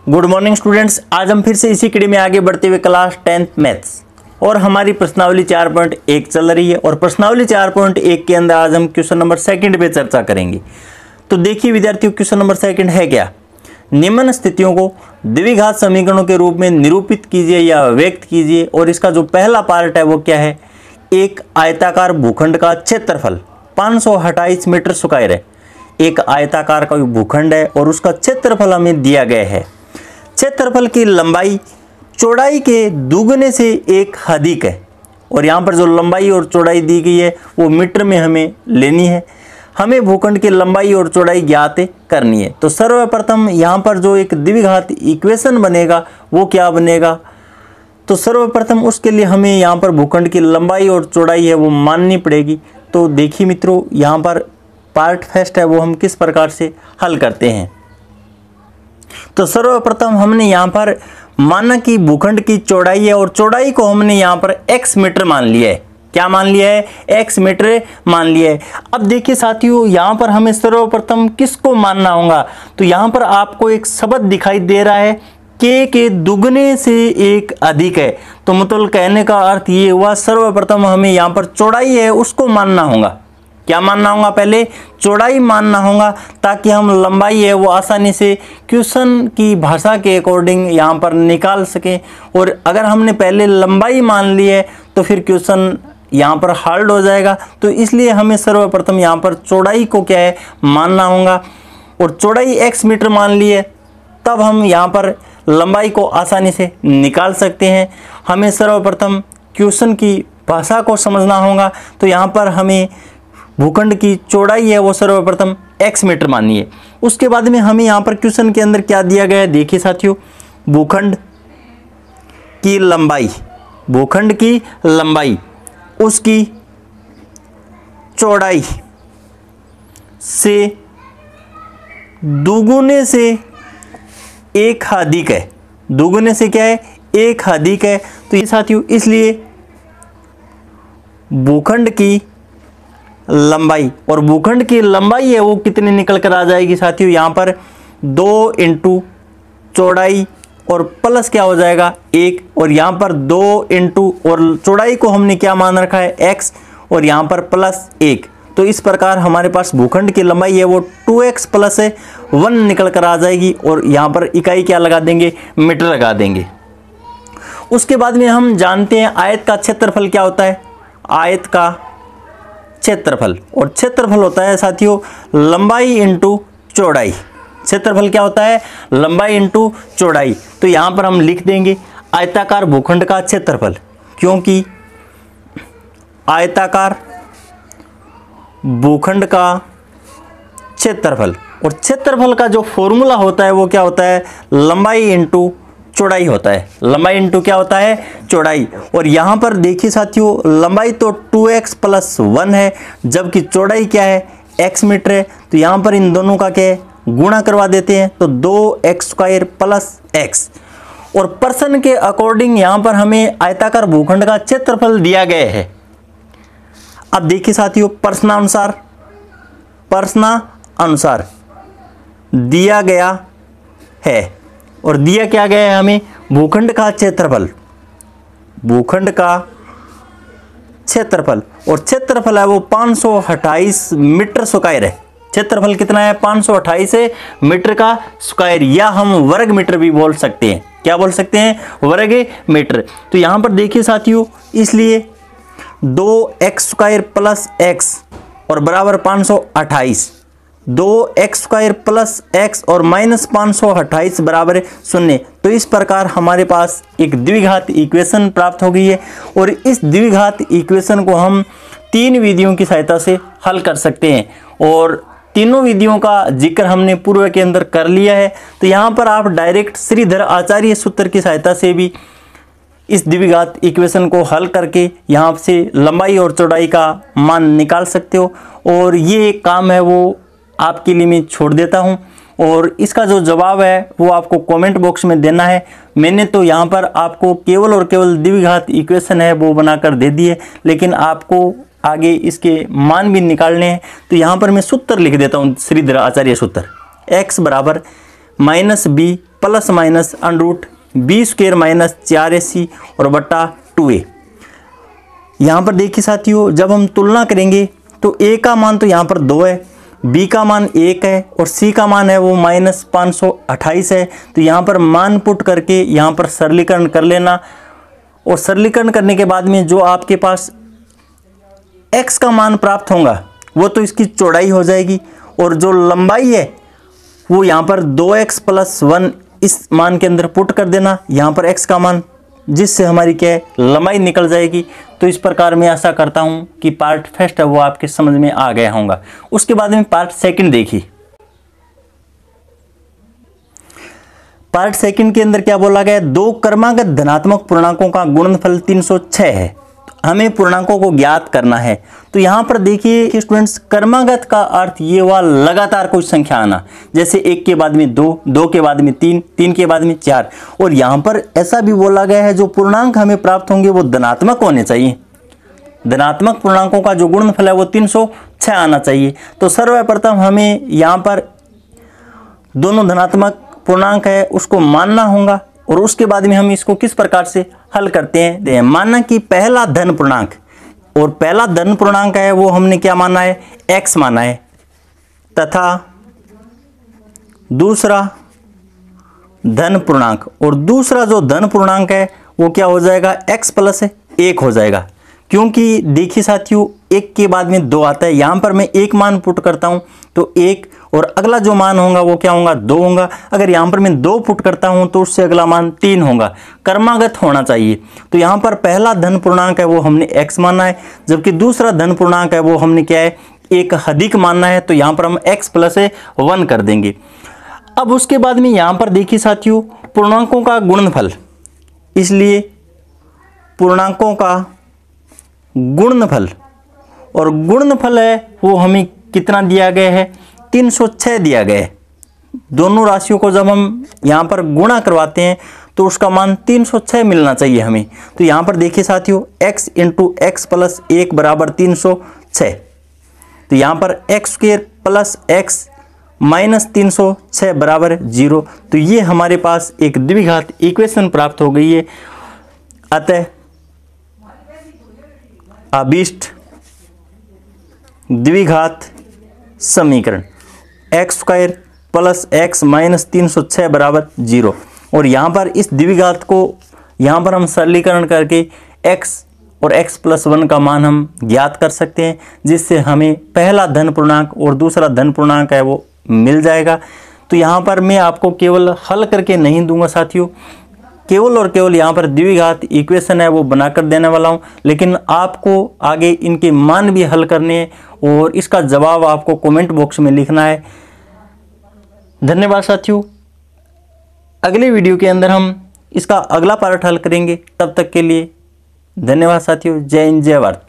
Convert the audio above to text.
Good morning students. आज हम फिर से इसी कड़ी में आगे बढ़ते हुए क्लास 10th मैथ्स और हमारी प्रश्नावली 4.1 चल रही है और प्रश्नावली 4.1 के अंदर आज हम क्वेश्चन नंबर 2 पे चर्चा करेंगे। तो देखिए विद्यार्थियों, क्वेश्चन नंबर 2 है क्या, निम्न स्थितियों को द्विघात समीकरणों के रूप में निरूपित कीजिए या व्यक्त कीजिए। और इसका जो पहला पार्ट है वो क्या है, एक आयताकार भूखंड का क्षेत्रफल 528 मीटर स्क्वायर है। एक आयताकार का भूखंड है और उसका क्षेत्रफल हमें दिया गया है। क्षेत्रफल की लंबाई चौड़ाई के दुगने से एक अधिक है और यहाँ पर जो लंबाई और चौड़ाई दी गई है वो मीटर में हमें लेनी है। हमें भूखंड की लंबाई और चौड़ाई ज्ञात करनी है। तो सर्वप्रथम यहाँ पर जो एक द्विघात इक्वेशन बनेगा वो क्या बनेगा, तो सर्वप्रथम उसके लिए हमें यहाँ पर भूखंड की लंबाई और चौड़ाई है वो माननी पड़ेगी। तो देखिए मित्रों, यहाँ पर पार्ट फर्स्ट है वो हम किस प्रकार से हल करते हैं। तो सर्वप्रथम हमने यहाँ पर माना कि भूखंड की चौड़ाई है और चौड़ाई को हमने यहाँ पर x मीटर मान लिया है। क्या मान लिया है, x मीटर मान लिया है। अब देखिए साथियों, यहाँ पर हमें सर्वप्रथम किसको मानना होगा, तो यहाँ पर आपको एक शब्द दिखाई दे रहा है k के दुगने से एक अधिक है। तो मतलब कहने का अर्थ ये हुआ, सर्वप्रथम हमें यहाँ पर चौड़ाई है उसको मानना होगा। क्या मानना होगा, पहले चौड़ाई मानना होगा ताकि हम लंबाई है वो आसानी से क्वेश्चन की भाषा के अकॉर्डिंग यहाँ पर निकाल सकें। और अगर हमने पहले लंबाई मान ली है तो फिर क्वेश्चन यहाँ पर हार्ड हो जाएगा। तो इसलिए हमें सर्वप्रथम यहाँ पर चौड़ाई को क्या है मानना होगा और चौड़ाई x मीटर मान ली है, तब हम यहाँ पर लंबाई को आसानी से निकाल सकते हैं। हमें सर्वप्रथम क्वेश्चन की भाषा को समझना होगा। तो यहाँ पर हमें भूखंड की चौड़ाई है वो सर्वप्रथम x मीटर माननी है। उसके बाद में हमें यहाँ पर क्वेश्चन के अंदर क्या दिया गया है, देखिए साथियों, भूखंड की लंबाई उसकी चौड़ाई से दुगुने से एक अधिक है। दुगुने से क्या है, एक अधिक है। तो ये साथियों, इसलिए भूखंड की लंबाई, और भूखंड की लंबाई है वो कितनी निकल कर आ जाएगी साथियों, यहाँ पर 2 इंटू चौड़ाई और प्लस क्या हो जाएगा 1, और यहाँ पर 2 इंटू और चौड़ाई को हमने क्या मान रखा है x और यहाँ पर प्लस 1। तो इस प्रकार हमारे पास भूखंड की लंबाई है वो 2x प्लस 1 निकल कर आ जाएगी और यहाँ पर इकाई क्या लगा देंगे, मीटर लगा देंगे। उसके बाद में हम जानते हैं आयत का क्षेत्रफल क्या होता है, आयत का क्षेत्रफल, और क्षेत्रफल होता है साथियों लंबाई इंटू चौड़ाई। क्षेत्रफल क्या होता है, लंबाई इंटू चौड़ाई। तो यहाँ पर हम लिख देंगे आयताकार भूखंड का क्षेत्रफल, क्योंकि आयताकार भूखंड का क्षेत्रफल, और क्षेत्रफल का जो फॉर्मूला होता है वो क्या होता है, लंबाई इंटू चौड़ाई होता है। लंबाई इंटू क्या होता है, चौड़ाई। और यहाँ पर देखिए साथियों, लंबाई तो 2x प्लस 1 है, जबकि चौड़ाई क्या है, x मीटर है। तो यहाँ पर इन दोनों का क्या है, गुणा करवा देते हैं, तो 2x स्क्वायर प्लस x। और प्रश्न के अकॉर्डिंग यहाँ पर हमें आयताकार भूखंड का क्षेत्रफल दिया गया है। अब देखिए साथियों, प्रश्नानुसार दिया गया है, और दिया क्या गया है हमें, भूखंड का क्षेत्रफल, भूखंड का क्षेत्रफल, और क्षेत्रफल है वो 528 मीटर स्क्वायर है। क्षेत्रफल कितना है, 528 मीटर का स्क्वायर, या हम वर्ग मीटर भी बोल सकते हैं। क्या बोल सकते हैं, वर्ग मीटर। तो यहाँ पर देखिए साथियों, इसलिए 2x स्क्वायर प्लस x और बराबर 528, 2x स्क्वायर प्लस x और माइनस 528 बराबर 0। तो इस प्रकार हमारे पास एक द्विघात इक्वेशन प्राप्त हो गई है, और इस द्विघात इक्वेशन को हम 3 विधियों की सहायता से हल कर सकते हैं, और तीनों विधियों का जिक्र हमने पूर्व के अंदर कर लिया है। तो यहाँ पर आप डायरेक्ट श्रीधर आचार्य सूत्र की सहायता से भी इस द्विघात इक्वेशन को हल करके यहाँ से लंबाई और चौड़ाई का मान निकाल सकते हो। और ये काम है वो आपके लिए मैं छोड़ देता हूँ, और इसका जो जवाब है वो आपको कमेंट बॉक्स में देना है। मैंने तो यहाँ पर आपको केवल और केवल द्विघात इक्वेशन है वो बनाकर दे दी है, लेकिन आपको आगे इसके मान भी निकालने हैं। तो यहाँ पर मैं सूत्र लिख देता हूँ, श्रीधर आचार्य सूत्र, x बराबर -b plus minus √b² minus 4ac और बटा 2a। यहाँ पर देखिए साथियों, जब हम तुलना करेंगे तो a का मान तो यहाँ पर 2 है, b का मान 1 है और c का मान है वो -528 है। तो यहाँ पर मान पुट करके यहाँ पर सरलीकरण कर लेना, और सरलीकरण करने के बाद में जो आपके पास x का मान प्राप्त होगा वो तो इसकी चौड़ाई हो जाएगी, और जो लंबाई है वो यहाँ पर 2x + 1 इस मान के अंदर पुट कर देना, यहाँ पर x का मान, जिससे हमारी क्या है लंबाई निकल जाएगी। तो इस प्रकार मैं आशा करता हूँ कि पार्ट फर्स्ट है वो आपके समझ में आ गया होगा। उसके बाद में पार्ट सेकंड देखिए। पार्ट सेकंड के अंदर क्या बोला गया, दो क्रमागत धनात्मक पूर्णांकों का गुणनफल 306 है, हमें पूर्णांकों को ज्ञात करना है। तो यहाँ पर देखिए स्टूडेंट्स, क्रमागत का अर्थ ये हुआ लगातार कोई संख्या आना, जैसे 1 के बाद में 2, 2 के बाद में 3, 3 के बाद में 4। और यहाँ पर ऐसा भी बोला गया है जो पूर्णांक हमें प्राप्त होंगे वो धनात्मक होने चाहिए। धनात्मक पूर्णांकों का जो गुणनफल है वो 306 आना चाहिए। तो सर्वप्रथम हमें यहाँ पर दोनों धनात्मक पूर्णांक है उसको मानना होगा, और उसके बाद में हम इसको किस प्रकार से हल करते हैं। माना कि पहला धन पूर्णांक, और पहला धन पूर्णांक है वो हमने क्या माना है, x माना है, तथा दूसरा धन पूर्णांक, और दूसरा जो धन पूर्णांक है वो क्या हो जाएगा, x + 1 हो जाएगा। क्योंकि देखिए साथियों, 1 के बाद में 2 आता है, यहाँ पर मैं एक मान पुट करता हूँ तो 1, और अगला जो मान होगा वो क्या होगा, 2 होगा। अगर यहाँ पर मैं 2 पुट करता हूँ तो उससे अगला मान 3 होगा, क्रमागत होना चाहिए। तो यहाँ पर पहला धन पूर्णांक है वो हमने x माना है, जबकि दूसरा धन पूर्णांक है वो हमने क्या है, एक अधिक मानना है। तो यहाँ पर हम x + 1 कर देंगे। अब उसके बाद में यहाँ पर देखिए साथियों, पूर्णांकों का गुणनफल, इसलिए पूर्णांकों का गुणनफल, और गुणनफल है वो हमें कितना दिया गया है, 306 दिया गया है। दोनों राशियों को जब हम यहाँ पर गुणा करवाते हैं तो उसका मान 306 मिलना चाहिए हमें। तो यहाँ पर देखिए साथियों, x × x + 1 = 306। तो यहाँ पर x² + x - 306 = 0। तो ये हमारे पास एक द्विघात इक्वेशन प्राप्त हो गई है। अतः अभीष्ट द्विघात समीकरण x² + x - 306 = 0। और यहाँ पर इस द्विघात को यहाँ पर हम सरलीकरण करके x और x + 1 का मान हम ज्ञात कर सकते हैं, जिससे हमें पहला धन पूर्णांक और दूसरा धन पूर्णांक है वो मिल जाएगा। तो यहाँ पर मैं आपको केवल हल करके नहीं दूंगा साथियों, केवल और केवल यहाँ पर द्विघात इक्वेशन है वो बनाकर देने वाला हूँ, लेकिन आपको आगे इनके मान भी हल करने हैं और इसका जवाब आपको कमेंट बॉक्स में लिखना है। धन्यवाद साथियों। अगले वीडियो के अंदर हम इसका अगला पार्ट हल करेंगे। तब तक के लिए धन्यवाद साथियों। जय हिंद, जय भारत।